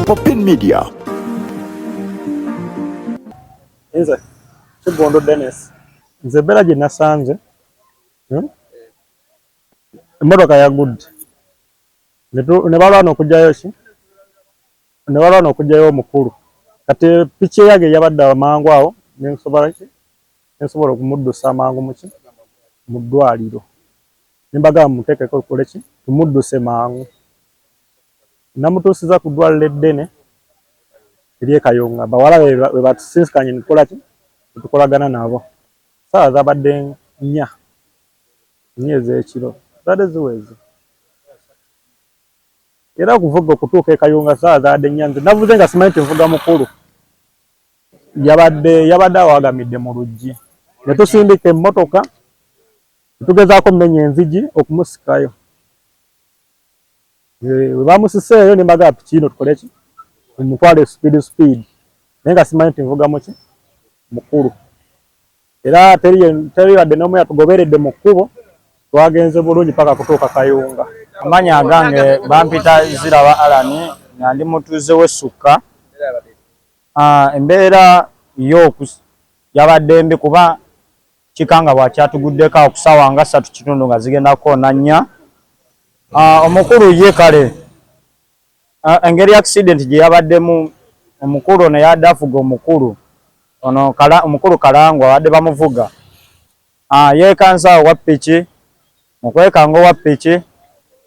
Open Media. Nze Kigondo Dennis nze bera gye nasanze emmotoka yagudde ne balwana okugyayo ki ne balwana okugyayo omukulu kati piki eyage yabadde amangu awo nensobola okumuddusa amangu mu ddwaliro nembaga muteekeko okole ki tumudduse mangu namutuusiza ku ddwaliro eddene ery'e Kayunga bawala be batusinkanye nikola ki tukolagana nabo saawa zabadde 4 ez'ekiro zadde ziweze era okuvuga okutuuka e Kayunga saawa zabadde 4 nze navuze nga simanyi nvuga mukulu yabadde awagamidde mu luggi ne tusindika emmotoka tugezaako mmenya enzigi okumusikayo we bamusiseeyo ne mbaga piki ino tukole ki umutwale speed naye nga simanyi nti nvuga muki mukulu era teri wadde n'omu yatugoberedde mu kkubo twagenze bulungi paka kutuuka Kayunga. Amanya agange bampita Ziraba Alani nga ndi mutuuze w'Essukka. Embeera yo yabadde mbi kuba kikanga bwakyatuguddeko okusawa nga 3 kitundu nga zigenda koona 4. Omukulu ye kale engeri accident gye yabaddemu omukulu ne yadde afuga omukulu ono omukulu Kalangwa wadde bamuvuga yeekansa owa piki mukwekanga owa piki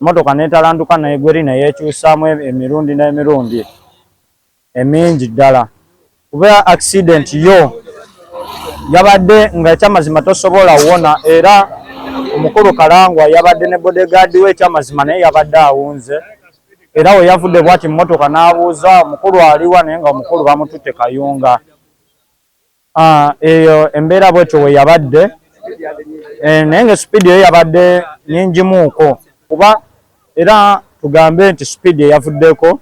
motoka netalanduka n'egweri neyekyusaamu emirundi n'emirundi emingi ddala kuba accident yo yabadde nga ekyamazima tosobola wona era omukulu Kalangwa yabadde ne bodyguard we ekyamazima naye yabadde awunze era we yavudde bwati mmotoka n'abuuza omukulu aliwa naye nga omukulu bamututte Kayunga. Eyo embeera bwetyo we yabadde naye nga speed yo yabadde nyingimuuko kuba era tugambe nti speed eyavuddeko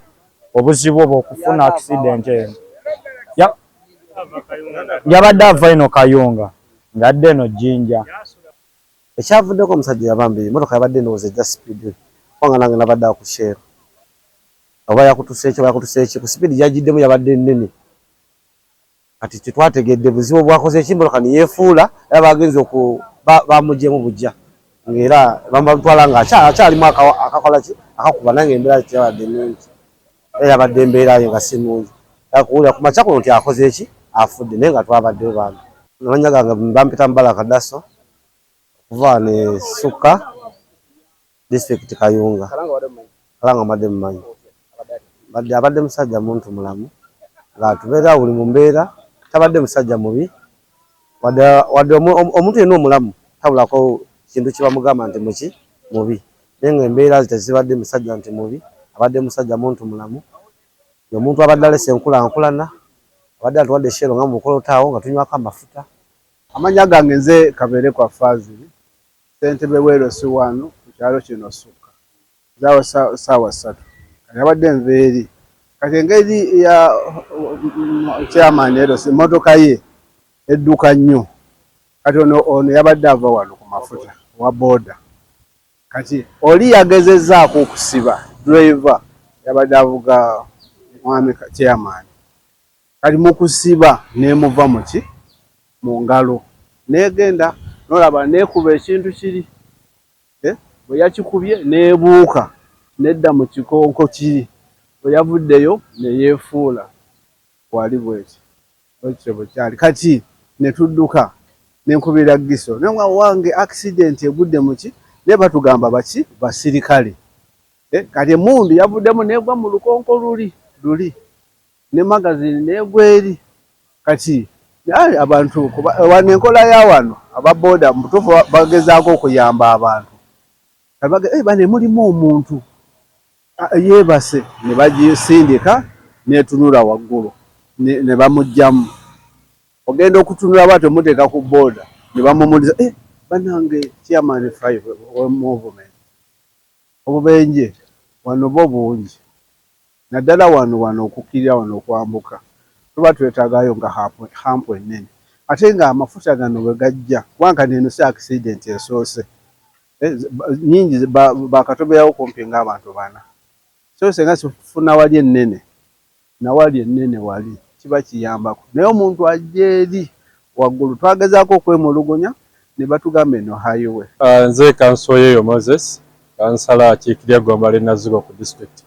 obuzibu obw'okufuna accident eyo yabadde ava ino Kayunga ng'adde eno Jinja. Ekyavuddeko omusajja yabambi emmotoka yabadde endowooza ejja speed kubanga nange nabadde akusheera oba yakutuse eki ku speed gyagiddemu yabadde nnene kati tetwategedde buzibu bwakoze ekimmotoka ne yeefuula era bagenze bamugyemu bujja ng'era bamutwala nga akyalimu akakola ki akakuba nange embeera kyabadde nnungi era yabadde embeera ye nga si nnungi yakuwulira ku makya kuno nti akoze eki afudde naye nga twabaddeyo bantu amanya gange bampita Mubaraka Dasso okuva ne Ssukka district Kayunga. Kalanga mbadde mumanyi abadde musajja muntu mulamu ng'atubeera buli mu mbeera tabadde musajja mubi wadde omuntu yenna omulamu tabulako kintu kibamugamba nti muki mubi naye nga embeera tezibadde musajja nti mubi abadde musajja muntu mulamu omuntu abadde alese enkulankulana abadde atuwadde shero nga mukolotaawo nga tunywako amafuta. Amanya gange nze Kabeere kwa Fazili ssentebe w'Erosi wano ku kyalo kino Ssukka zaawa saawa 3 yabadde nveeri kati engeri ya chairman Erosi emmotoka ye edduka nnyo kati ono yabadde ava wano ku mafuta wa boda kati oli yagezezzaako okusiba driver yabadde avuga mwami chairman kati mu kusiba neemuva muki mu ngalo negenda nolaba neekuba ekintu kiri bwe yakikubye neebuuka nedda mu kikonko kiri bwe yavuddeyo neyeefuula wali bweki bwe kyali kati ne tudduka nenkubira Giso naye wange accident egudde muki naye batugamba baki basirikale kati emundi yavuddemu negwa mu lukonko luli ne magazine negwa eri kati abantu wano enkola ya wano ababoda mutuufu bagezaako okuyamba abantu bane mulimu omuntu yeebase ne bagisindika netunula waggulu ne bamugjamu ogenda okutunula bwatyo muteeka ku boda ne bamumuliza banange chairman 5 movement obubenje wano bo bungi naddala wano okukkirira wano okwambuka tuba twetaagayo nga hampu ennene ate nga amafuta gano bwe gajja kubanga neno si accident esoose nyingi bakatobeyawo kumpi ng'abantu 4 so senga sifuna wali ennene nawali ennene wali kiba kiyambako naye omuntu ajja eri waggulu twagezaako okwemulugunya ne batugamba eno highway. Nze Kansoyeyo Moses kansala akiikirya Ggombale Nazigo ku district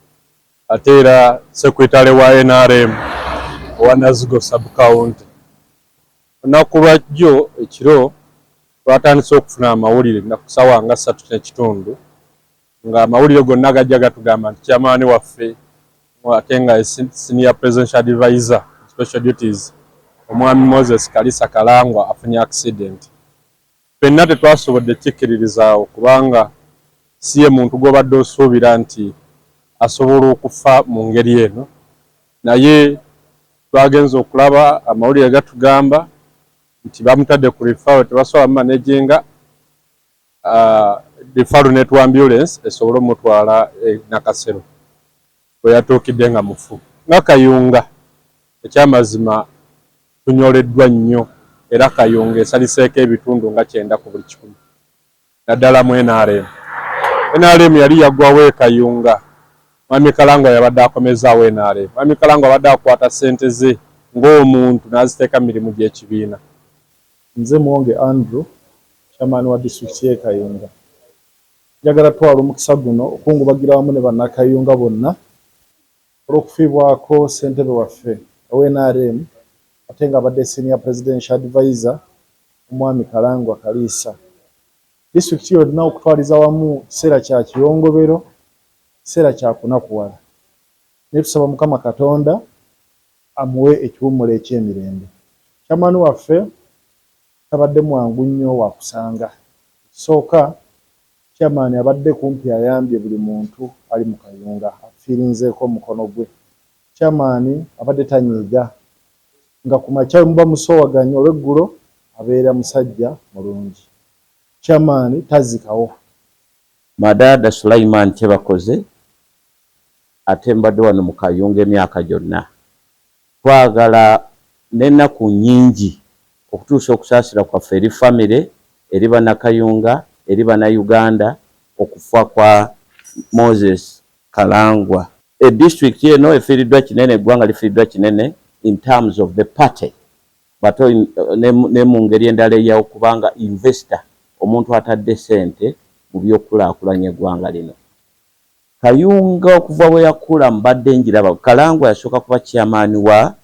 ate era sekretary wa NRM owa Nazigo sub county. Olunaku lwajjo ekiro twatandise okufuna amawulire na kusawa nga 3:30 nga amawulire gonna gajja gatugamba nti chairman waffe ate nga senior presidential advisor special duties omwami Moses Kalisa Kalangwa afunye accident. Ffenna tetwasobodde kikkirizaawo kubanga si ye muntu gw'obadde osuubira nti asobola okufa mu ngeri eno, naye twagenze okulaba amawulire gatugamba nti bamutadde ku referral tebasobola managinga referral network ambulance esobole omutwala Nakasero bwe yatuukidde nga mufu. Nga Kayunga ekyamazima tunyoleddwa nnyo era Kayunga esaliseeko ebitundu nga 9 ku buli 100 naddala mu NRM. NRM yali yaggwawo e Kayunga, Mwami Kalangwa yabadde akomezaawo NRM. Mwami Kalangwa abadde akwata ssente ze ng'omuntu n'aziteeka mirimu gy'ekibiina. Nze Mwonge Andrew, chairman wa district y'e Kayunga. Njagala twala omukisa guno okungubagira wamu ne bannakayunga bonna olw'okufiibwako ssentebe waffe owa NRM ate nga abadde senior presidential advisor omwami Kalangwa Kalisa. District yonna okutwaliza wamu kiseera kya kiyongobero, kiseera kya kunakuwala. Ne tusaba Mukama Katonda amuwe ekiwummulo eky'emirembe. Chairman waffe tabadde mwangu nnyo wa kusanga. Sooka chairman abadde kumpi ayambye buli muntu ali mu Kayunga afiirinzeeko omukono gwe. Chairman abadde tanyiiga nga ku makya muba musoowaganya olw'eggulo abeera musajja mulungi. Chairman tazikawo. Madada Sulaiman Kyebakoze ate mbadde wano mu Kayunga emyaka gyonna. Twagala n'ennaku nnyingi okutuusa okusaasira kwaffe eri famire eri bannakayunga eri bannayuganda okufa kwa Moses Kalangwa. District eno efiiriddwa kinene, eggwanga lifiiriddwa kinene in terms of the party but ne mu ngeri endala eyawo kubanga investor omuntu atadde ssente mu by'okulaakulanya eggwanga lino. Kayunga okuva bwe yakula mbadde njiraba. Kalangwa yasooka kuba chairman wa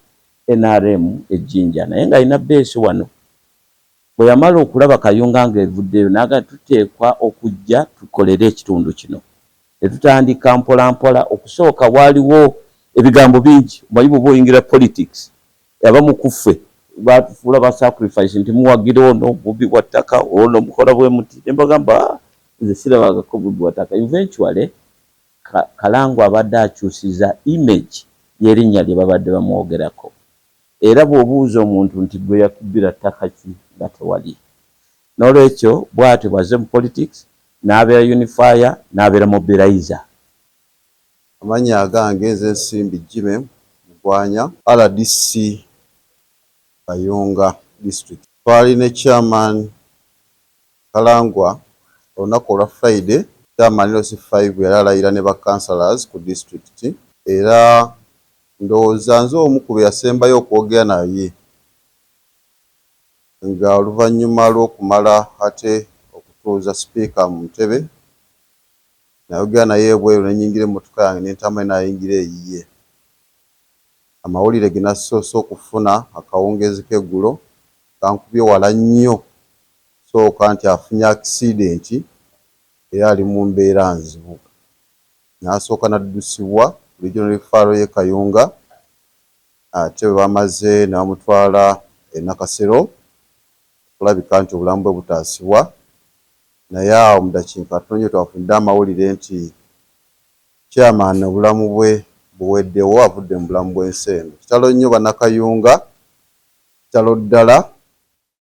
NRM ejjinja naye nga alina beesi wano. Bwe yamala okulaba Kayunga ng'evuddeyo n'aga tuteekwa okujja tukolere ekitundu kino. Ne tutandika mpola mpola. Okusooka waaliwo ebigambo bingi. Omanyi bw'oba oyingira politics abamu ku ffe batufuula ba sacrifice nti muwagira ono bubi wa ttaka ono mukola bwe muti. Ne mbagamba nze sirabagako bubi wa ttaka. Eventually Kalangwa abadde akyusiza image y'erinnya lye babadde bamwogerako. Era bw'obuuza omuntu nti gwe yakubbira ttaka ki nga tewali. N'olwekyo bw'atyo bwaze mu politics n'abeera unifier n'abeera mobilizer. Amannya agange nze Nsimbi Jime Mugwanya, RDC Kayunga district. Twali ne chairman Kalangwa olunaku olwa Friday. Chairman Losi 5 yali alayira ne ba councillors ku district era ndowooza nze omu ku be yasembayo okwogera naye nga oluvannyuma lw'okumala ate okutuuza sipiika mu ntebe nayogera naye ebweru ne nnyingira emmotoka yange ne ntamwe n'ayingira eyiye. Amawulire ge nasoose okufuna akawungeezi k'eggulo kankubye wala nnyo sooka nti afunye accident era ali mu mbeera nzibu. N'asooka n'addusibwa regional referral y'e Kayunga ate bwe bamaze ne bamutwala e Nakasero kulabika nti obulamu bwe butaasibwa. Naye awo mu dakiika tonyo twafunidde amawulire nti chairman obulamu bwe buweddewo avudde mu bulamu bw'ensi eno. Kitalo nnyo bannakayunga, kitalo ddala